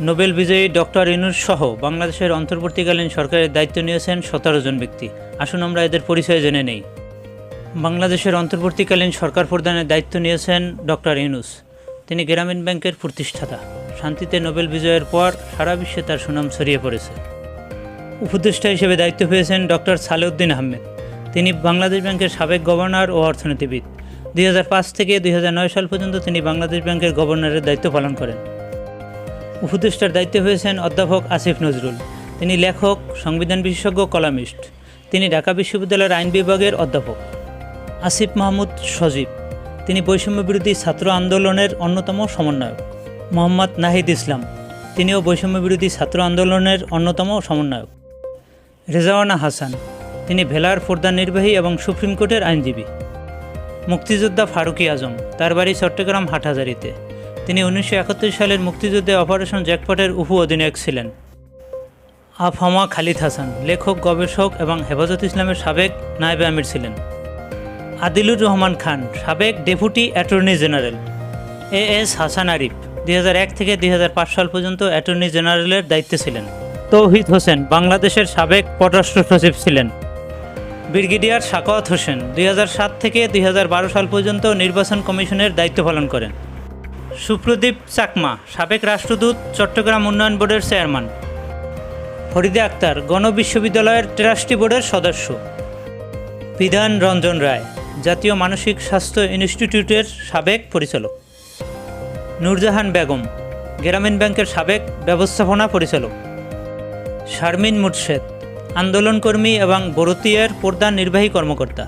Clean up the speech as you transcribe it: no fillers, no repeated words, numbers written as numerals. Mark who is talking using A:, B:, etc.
A: Nobel বিজয়ী doctor Yunus সহ বাংলাদেশের অন্তর্বর্তীকালীন সরকারের দায়িত্ব নিয়েছেন 17 জন ব্যক্তি। আসুন আমরা এদের পরিচয় জেনে নেই। বাংলাদেশের অন্তর্বর্তীকালীন সরকার প্রধানের দায়িত্ব নিয়েছেন ডক্টর ইউনূস। তিনি গ্রামীণ ব্যাংকের প্রতিষ্ঠাতা। শান্তিতে নোবেল বিজয়ের পর সারা বিশ্বে তার সুনাম ছড়িয়ে পড়েছে। উপদেষ্টা হিসেবে দায়িত্ব পেয়েছেন ডক্টর সালেউদ্দিন আহমেদ। তিনি বাংলাদেশ ব্যাংকের সাবেক গভর্নর ও অর্থনীতিবিদ। 2005 থেকে 2009 সাল পর্যন্ত তিনি বাংলাদেশ ব্যাংকের গভর্নরের দায়িত্ব পালন করেন। উপদেষ্টার দায়িত্বে হয়েছেন অধ্যাপক আসিফ নজরুল। তিনি লেখক, সংবিধান বিশেষজ্ঞ, কলামিস্ট। তিনি ঢাকা বিশ্ববিদ্যালয়ের আইন বিভাগের অধ্যাপক। আসিফ মাহমুদ সজীব, তিনি বৈষম্য বিরোধী ছাত্র আন্দোলনের অন্যতম সমন্বয়ক। মোহাম্মদ নাহিদ ইসলাম, তিনিও বৈষম্য বিরোধী ছাত্র আন্দোলনের অন্যতম সমন্বয়ক। রেজাওয়ানা হাসান, তিনি ভেলার প্রধান নির্বাহী এবং সুপ্রিম কোর্টের আইনজীবী। মুক্তিযোদ্ধা ফারুকী আজম, তার বাড়ি চট্টগ্রাম হাটহাজারীতে। তিনি 1971 সালের মুক্তিযুদ্ধে অপারেশন জ্যাকপটের উপ অধিনায়ক ছিলেন। আফহামা খালিদ হাসান, লেখক, গবেষক এবং হেফাজত ইসলামের সাবেক নায়েবে আমির ছিলেন। আদিলুর রহমান খান, সাবেক deputy attorney general. As Hasan Arif, 2001 থেকে 2005 সাল পর্যন্ত অ্যাটর্নি জেনারেলের দায়িত্বে ছিলেন। তৌহিদ হোসেন, বাংলাদেশের সাবেক পররাষ্ট্র সচিব ছিলেন। ব্রিগেডিয়ার সাখাওয়াত হোসেন, 2007 থেকে 2012 সাল পর্যন্ত নির্বাচন কমিশনের দায়িত্ব পালন করেন। সুপ্রদীপ চাকমা, সাবেক রাষ্ট্রদূত, চট্টগ্রাম উন্নয়ন বোর্ডের চেয়ারম্যান। ফরিদা আক্তার, গণবিশ্ববিদ্যালয়ের ট্রাস্টি বোর্ডের সদস্য। বিধান রঞ্জন রায়, জাতীয় মানসিক স্বাস্থ্য ইনস্টিটিউটের সাবেক পরিচালক। নূরজাহান বেগম, গ্রামীণ ব্যাংকের সাবেক ব্যবস্থাপনা পরিচালক। শারমিন মুর্শেদ, আন্দোলনকর্মী এবং বরতিয়ার প্রধান নির্বাহী কর্মকর্তা।